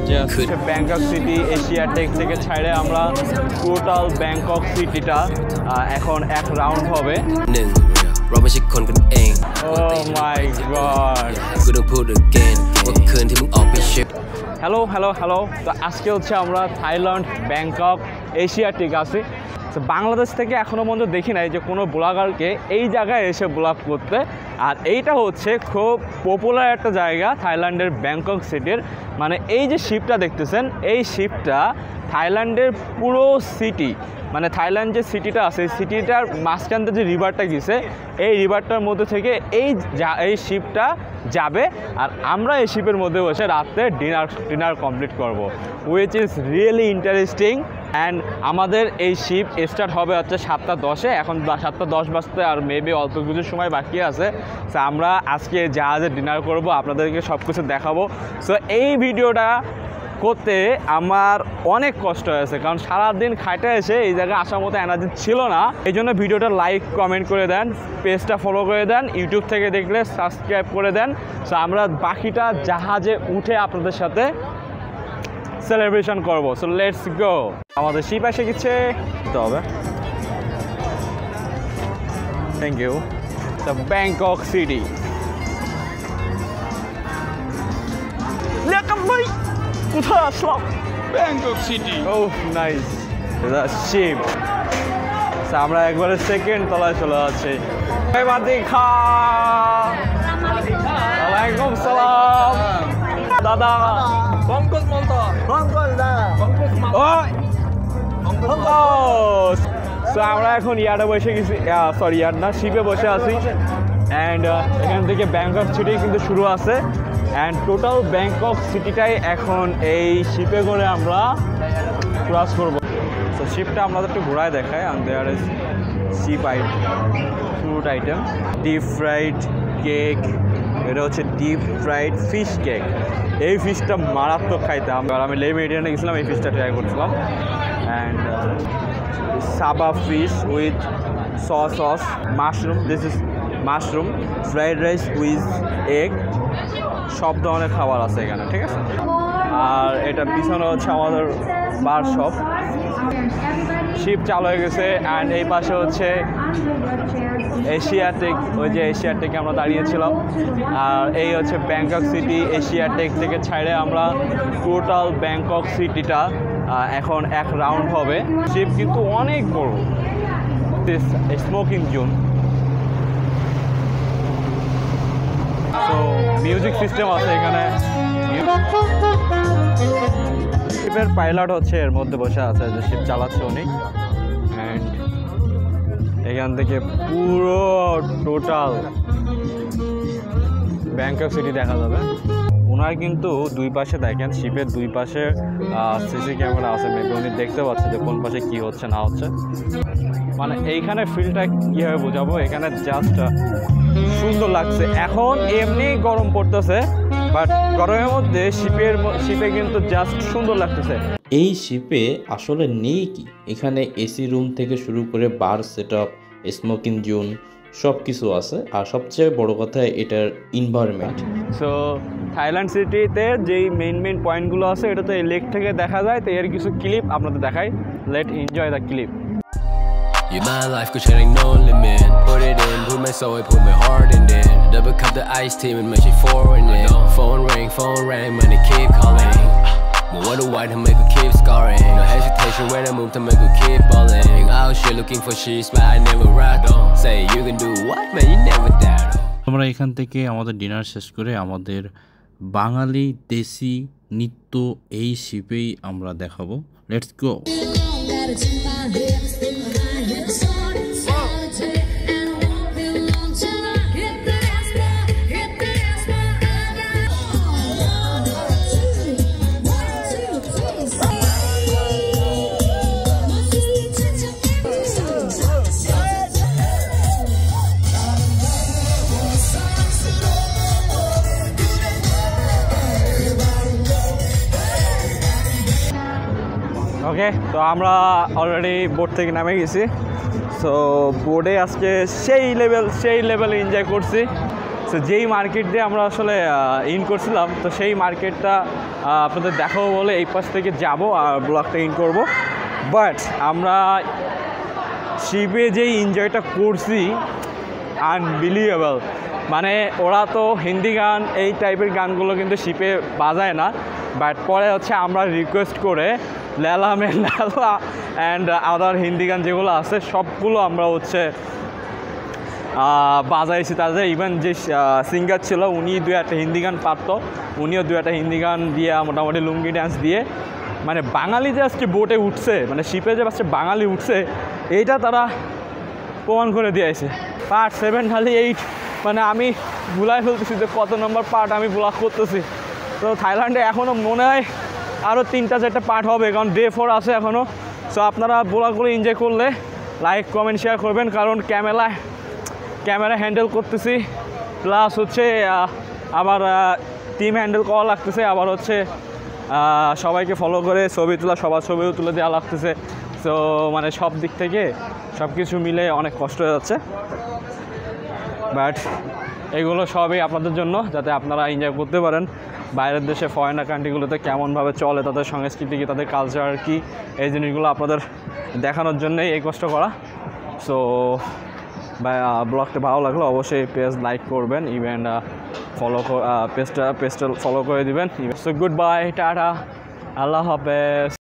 Bangkok city এশিয়াটেক থেকে ছাড়ে আমরা টোটাল ব্যাংকক সিটিটা এখন এক রাউন্ড হবে। Oh my god. Hello hello hello, তো আজকে হচ্ছে আমরা থাইল্যান্ড ব্যাংকক এশিয়াটিক আছি। তো বাংলাদেশ থেকে এখনও পর্যন্ত দেখি নাই যে কোনো ব্লগারকে এই জায়গায় এসে ব্লগ করতে। আর এইটা হচ্ছে খুব পপুলার একটা জায়গা থাইল্যান্ডের ব্যাংকক সিটির। মানে এই যে শিপটা দেখতেছেন, এই শিপটা থাইল্যান্ডের পুরো সিটি, মানে থাইল্যান্ড যে সিটিটা আছে এই সিটিটার মাঝখান থেকে যে রিভারটা গেছে এই রিভারটার মধ্যে থেকে এই শিপটা যাবে। আর আমরা এই শিপের মধ্যে বসে রাতে ডিনার কমপ্লিট করব, which is really interesting. And আমাদের এই শিপ স্টার্ট হবে হচ্ছে 7:10-এ। এখন 7:10 বাজতে আর মেবি অল্প কিছু সময় বাকি আছে। সো আমরা আজকে জাহাজে ডিনার করব, আপনাদেরকে সব কিছু দেখাবো। সো এই ভিডিওটা করতে আমার অনেক কষ্ট হয়েছে, কারণ সারাদিন খাইতে এসে এই জায়গায় আসার মতো এনার্জি ছিল না। এই জন্য ভিডিওটা লাইক কমেন্ট করে দেন, পেজটা ফলো করে দেন, ইউটিউব থেকে দেখলে সাবস্ক্রাইব করে দেন। সো আমরা বাকিটা জাহাজে উঠে আপনাদের সাথে সেলিব্রেশন করবো। So let's go. আমাদের শিপ এসে গেছে, তো হবে। Thank you. The Bangkok city. কোথায় আসলাম? Bangkok city. Oh nice, the ship. আমরা একবারে সেকেন্ড তলায় চলে যাচ্ছি। ওয়ালাইকুম সালাম দাদা। বংকজ মলতা। বংকজ দা। বংকজ মা। সো আমরা এখন ইয়ার্ডে বসে গেছি, সরি ইয়ার্ড না, শিপে বসে আছি। অ্যান্ড এখান থেকে ব্যাংকক সিটি কিন্তু শুরু আছে। অ্যান্ড টোটাল ব্যাংকক সিটিটাই এখন এই শিপে করে আমরা ক্রস করবো। তো শিপটা আমাদের একটু ঘোরায় দেখায়। And there is cheap food item, deep fried cake. এটা হচ্ছে ডিপ ফ্রাইড ফিশ কেক। এই ফিশটা মারাত্মক খাইতে। আমি লে মেডিয়ানে গেছিলাম, এই ফিশটা ট্রাই করছিলাম। And Saba fish with sauce mushroom, this is mushroom, fried rice with egg, সব ধরনের খাবার আছে এখানে, ঠিক আছে। আর এটা পিছনে হচ্ছে আমাদের বার শপ। শিপ চালু হয়ে গেছে। অ্যান্ড এই পাশে হচ্ছে এশিয়াটেক, ওই যে এশিয়াটেকে আমরা দাঁড়িয়েছিলাম। আর এই হচ্ছে ব্যাংকক সিটি। এশিয়াটেক থেকে ছাড়ে আমরা টোটাল ব্যাংকক সিটিটা এখন এক রাউন্ড হবে। শিপ কিন্তু অনেক বড়। Smoking zone. তো মিউজিক সিস্টেম আছে এখানে। শিপের পাইলট হচ্ছে এর মধ্যে বসে আছে, যে শিপ চালাচ্ছে উনি। অ্যান্ড এখান থেকে পুরো টোটাল ব্যাংকক সিটি দেখা যাবে। ওনার কিন্তু দুই পাশে দেখেন, শিপের দুই পাশে সিসি ক্যামেরা আছে। মেবি উনি দেখতে পাচ্ছে যে কোন পাশে কি হচ্ছে না হচ্ছে। মানে এইখানে ফিলটা কীভাবে বোঝাবো, এখানে জাস্ট সুন্দর লাগছে। এখন এমনি গরম পড়তেছে, বাট গরমের মধ্যে শিপে কিন্তু জাস্ট সুন্দর লাগতেছে। এই শিপে আসলে নেই কি, এখানে এসি রুম থেকে শুরু করে বার সেট আপ, স্মোকিং জোন সব কিছু আছে। আর সবচেয়ে বড় কথা এটার এনভায়রনমেন্ট। সো থাইল্যান্ড সিটিতে যেই মেইন পয়েন্টগুলো আছে এটা তো এই লেক থেকে দেখা যায়। তো এর কিছু ক্লিপ আপনাদের দেখাই। Let enjoy the clip. Yeah, my life could change no limit. Put it in, put my soul, put my heart in it. Double cup the ice team and make it foreign in. Phone ring, money keep calling. But what a white to make a keep scarring. No hesitation when I move to make a keep balling. Out shit looking for sheets, but I never ride on. Say you can do what, man, you never doubt. আমরা এখান থেকে আমাদের dinner শেষ করে আমাদের বাঙালি দেশি নৃত্য এই শিপেই আমরা দেখাবো। Let's go. ওকে, তো আমরা অলরেডি বোট থেকে নামে গেছি। সো বোর্ডে আজকে সেই লেভেল এনজয় করছি। সো যেই মার্কেট দিয়ে আমরা আসলে ইন করছিলাম, তো সেই মার্কেটটা আপনাদের দেখাবো বলে এই পাশ থেকে যাব আর ব্লগটা ইন করব। বাট আমরা শিপে যেই এনজয়টা করছি আনবিলিভেবল। মানে ওরা তো হিন্দি গান এই টাইপের গানগুলো কিন্তু শিপে বাজায় না, বাট পরে হচ্ছে আমরা রিকোয়েস্ট করে লেলা মে লেলা অ্যান্ড আদার হিন্দি গান যেগুলো আছে সবগুলো আমরা হচ্ছে বাজাইছি। তাদের ইভেন যে সিঙ্গার ছিল উনি দু একটা হিন্দি গান পারতো, উনিও দু একটা হিন্দি গান দিয়ে মোটামুটি লুঙ্গি ড্যান্স দিয়ে, মানে বাঙালি যে আজকে বোটে উঠছে, মানে শিপে যে আজকে বাঙালি উঠছে এইটা তারা প্রমাণ করে দিয়েছে। পার্ট 7 খালি 8, মানে আমি ভুলাই ফেলতেছি যে কত নম্বর পার্ট আমি ব্লগ করতেছি। তো থাইল্যান্ডে এখনও মনে হয় আরও 3-4টা পার্ট হবে, কারণ ডে 4 আছে এখনও। সো আপনারা ব্লগগুলো এনজয় করলে লাইক কমেন্ট শেয়ার করবেন, কারণ ক্যামেরা হ্যান্ডেল করতেছি, প্লাস হচ্ছে আবার টিম হ্যান্ডেল করা লাগতেছে, আবার হচ্ছে সবাইকে ফলো করে ছবি তোলা, সবার ছবিও তুলে দেওয়া লাগতেছে। সো মানে সব দিক থেকে সব কিছু মিলে অনেক কষ্ট হয়ে যাচ্ছে, বাট এগুলো সবই আপনাদের জন্য, যাতে আপনারা এনজয় করতে পারেন বাইরের দেশে ফরেনার কান্ট্রিগুলোতে কেমনভাবে চলে, তাদের সংস্কৃতি কী, তাদের কালচার কী, এই জিনিসগুলো আপনাদের দেখানোর জন্যই এই কষ্ট করা। সো ব্লগটা ভালো লাগলো অবশ্যই পেজ লাইক করবেন, ইভেন পেজটা ফলো করে দিবেন। সো গুড বাই, টাটা, আল্লাহ হাফেজ।